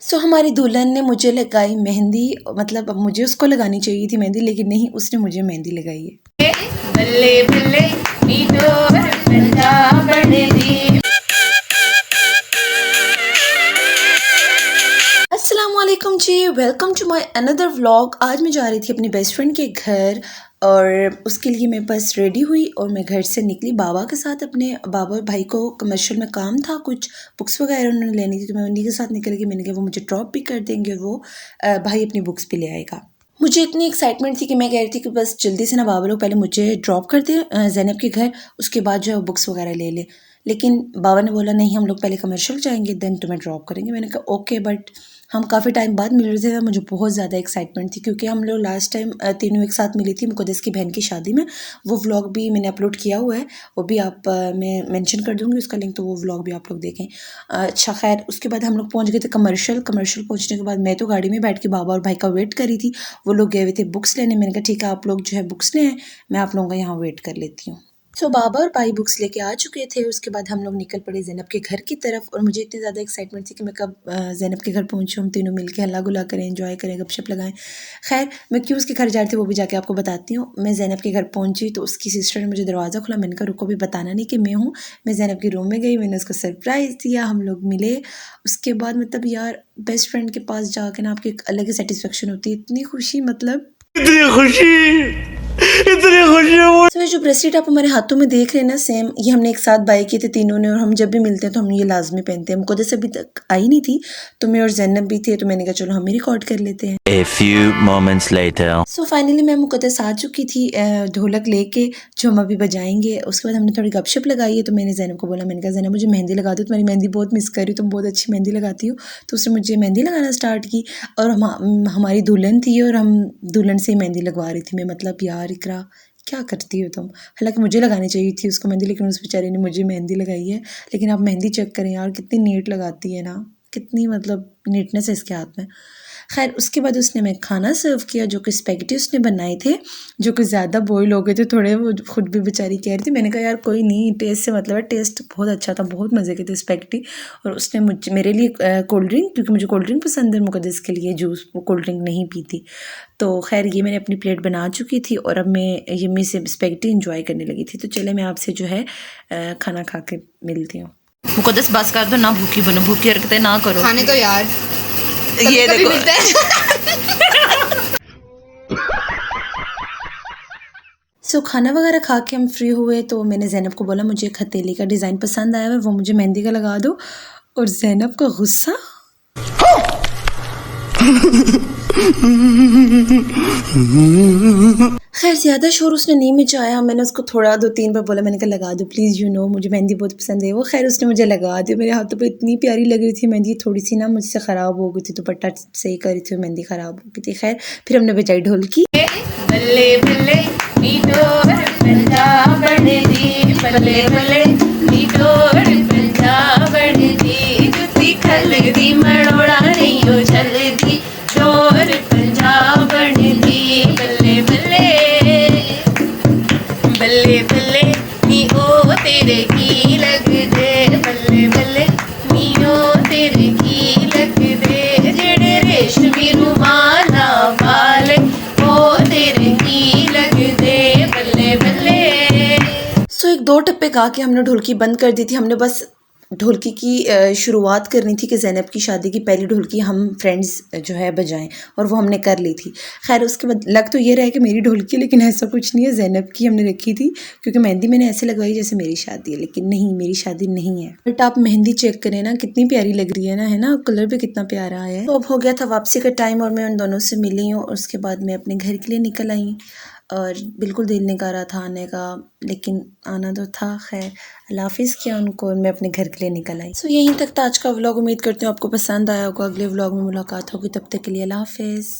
हमारी दुल्हन ने मुझे लगाई मेहंदी, मतलब अब मुझे उसको लगानी चाहिए थी मेहंदी, लेकिन नहीं, उसने मुझे मेहंदी लगाई है। बल्ले बल्ले मीठो पंजाब दी। अस्सलामुअलैकुम जी, welcome to my another vlog. आज मैं जा रही थी अपनी बेस्ट फ्रेंड के घर और उसके लिए मैं बस रेडी हुई और मैं घर से निकली बाबा के साथ। अपने बाबा और भाई को कमर्शियल में काम था, कुछ बुक्स वगैरह उन्होंने लेनी थी, तो मैं उन्हीं के साथ निकल गई। मैंने कहा वो मुझे ड्रॉप भी कर देंगे और वो भाई अपनी बुक्स भी ले आएगा। मुझे इतनी एक्साइटमेंट थी कि मैं कह रही थी कि बस जल्दी से ना बाबा लोग पहले मुझे ड्रॉप कर दे ज़ैनब के घर, उसके बाद जो है बुक्स वगैरह ले ले। लेकिन बाबा ने बोला नहीं, हम लोग पहले कमर्शियल जाएंगे देन तुम्हें ड्रॉप करेंगे। मैंने कहा ओके, बट हम काफ़ी टाइम बाद मिल रहे थे। मुझे बहुत ज़्यादा एक्साइटमेंट थी क्योंकि हम लोग लास्ट टाइम तीनों एक साथ मिली थी मुक़द्दस की बहन की शादी में। वो व्लॉग भी मैंने अपलोड किया हुआ है, वो भी आप मैं मेंशन कर दूँगी उसका लिंक, तो वो व्लॉग भी आप लोग देखें। अच्छा खैर, उसके बाद हम लोग पहुँच गए थे कमर्शियल पहुँचने के बाद मैं तो गाड़ी में बैठ के बाबा और भाई का वेट कर रही थी। वो लोग गए हुए थे बुक्स लेने। मैंने कहा ठीक है, आप लोग जो है बुक्स लें, मैं आप लोगों का यहाँ वेट कर लेती हूँ। बाबा और भाई बुक्स लेके आ चुके थे। उसके बाद हम लोग निकल पड़े ज़ैनब के घर की तरफ और मुझे इतनी ज़्यादा एक्साइटमेंट थी कि मैं कब ज़ैनब के घर पहुँचूँ, हम तीनों मिलके हल्ला गुल्ला करें, एंजॉय करें, गपशप लगाएं। खैर, मैं क्यों उसके घर जा रही थी वो भी जाके आपको बताती हूँ। मैं ज़ैनब के घर पहुँची तो उसकी सिस्टर ने मुझे दरवाज़ा खोला। मैंने कहा रुको, भी बताना नहीं कि मैं हूँ। मैं ज़ैनब के रूम में गई, मैंने उसको सरप्राइज़ दिया, हम लोग मिले। उसके बाद मतलब यार, बेस्ट फ्रेंड के पास जाके ना आपकी एक अलग ही सेटिस्फेक्शन होती है। इतनी खुशी, मतलब इतनी खुशी तो ये जो ब्रेसलेट आप हमारे हाथों में देख रहे हैं ना, सेम ये हमने एक साथ बाय किए थे तीनों ने, और हम जब भी मिलते हैं तो हम ये लाजमी पहनते हैं। मुक़द्दस अभी तक आई नहीं थी तो मैं और ज़ैनब भी थे, तो मैंने कहा चलो हम ही रिकॉर्ड कर लेते हैं। A few moments later. Finally मैं मुक़द्दस आ चुकी थी ढोलक लेके, जो हम अभी बजाएंगे। उसके बाद हमने थोड़ी गपशप लगाई है, तो मैंने ज़ैनब को बोला, मैंने कहा ज़ैनब मुझे मेहंदी लगा दो, तुम्हारी मेहंदी बहुत मिस कर रही हूँ, तुम बहुत अच्छी मेहंदी लगाती हो। तो उसने मुझे मेहंदी लगाना स्टार्ट की और हमारी दुल्हन थी और हम दुल्हन से ही मेहंदी लगवा रही थी मैं। मतलब यार इकरा, क्या करती हो तुम। हालांकि मुझे लगानी चाहिए थी उसको मेहंदी, लेकिन उस बेचारी ने मुझे मेहंदी लगाई है। लेकिन आप मेहंदी चेक करें यार, कितनी नीट लगाती है ना, कितनी मतलब नीटनेस है इसके हाथ में। खैर, उसके बाद उसने मैं खाना सर्व किया, जो कि स्पैगेटी उसने बनाए थे, जो कि ज़्यादा बॉयल हो गए थे थोड़े, वो खुद भी बेचारी कह रही थी। मैंने कहा यार कोई नहीं, टेस्ट से मतलब है, टेस्ट बहुत अच्छा था, बहुत मज़े के थे स्पैगेटी। और उसने मेरे लिए कोल्ड ड्रिंक, क्योंकि मुझे कोल्ड ड्रिंक पसंद है, मुक़द्दस के लिए जूस, वो कोल्ड ड्रिंक नहीं पीती। तो खैर, ये मैंने अपनी प्लेट बना चुकी थी और अब मैं यम्मी से स्पैगेटी इंजॉय करने लगी थी। तो चले मैं आपसे जो है खाना खा के मिलती हूँ। मुक़द्दस बस कर दो ना, भूखी बनो, भूखी हरकतें ना करो। खाने तो यार ये देखो मिलता है। खाना वगैरह खा के हम फ्री हुए तो मैंने ज़ैनब को बोला मुझे एक हथेली का डिज़ाइन पसंद आया है, वो मुझे मेहंदी का लगा दो। और ज़ैनब का गुस्सा खैर, ज़्यादा शोर उसने नहीं मचाया। मैंने उसको थोड़ा 2-3 बार बोला, मैंने कहा लगा दो प्लीज़, यू नो मुझे मेहंदी बहुत पसंद है। वो खैर उसने मुझे लगा दी। मेरे हाथों पे इतनी प्यारी लग रही थी मेहंदी, थोड़ी सी ना मुझसे ख़राब हो गई थी, दुपट्टा सही कर रही थी, मेहंदी ख़राब हो गई थी। खैर, फिर हमने बजाई ढोलकी। बल्ले बल्ले मीठो पंजाब दी, बल्ले बल्ले मीठो पंजाब दी, जुती खल दी मड़ोड़ा नहीं हो चलदी, जोर पंजाब दी। बल्ले बल्ले बल्ले बल्ले नी ओ तेरे की लग दे, बल्ले बल्ले नी ओ तेरे की लग दे, जेड़े रेशमी रुमाला वाले ओ तेरे की लग दे, बल्ले बल्ले। एक 2 टप्पे गा के हमने ढोलकी बंद कर दी थी। हमने बस ढोलकी की शुरुआत करनी थी कि ज़ैनब की शादी की पहली ढोलकी हम फ्रेंड्स जो है बजाएं, और वो हमने कर ली थी। खैर, उसके बाद लग तो ये रहा है कि मेरी ढोलकी, लेकिन ऐसा कुछ नहीं है, ज़ैनब की हमने रखी थी, क्योंकि मेहंदी मैंने ऐसे लगवाई जैसे मेरी शादी है, लेकिन नहीं, मेरी शादी नहीं है। बट आप मेहंदी चेक करें ना, कितनी प्यारी लग रही है ना, कलर भी कितना प्यारा है। तो अब हो गया था वापसी का टाइम और मैं उन दोनों से मिली हूँ। उसके बाद मैं अपने घर के लिए निकल आई और बिल्कुल दिल नहीं कर रहा था आने का, लेकिन आना तो था। खैर, अल्लाह हाफिज़ किया उनको और मैं अपने घर के लिए निकल आई। यहीं तक था आज का व्लॉग। उम्मीद करती हूँ आपको पसंद आया होगा। अगले व्लॉग में मुलाकात होगी, तब तक के लिए अल्लाह हाफिज़।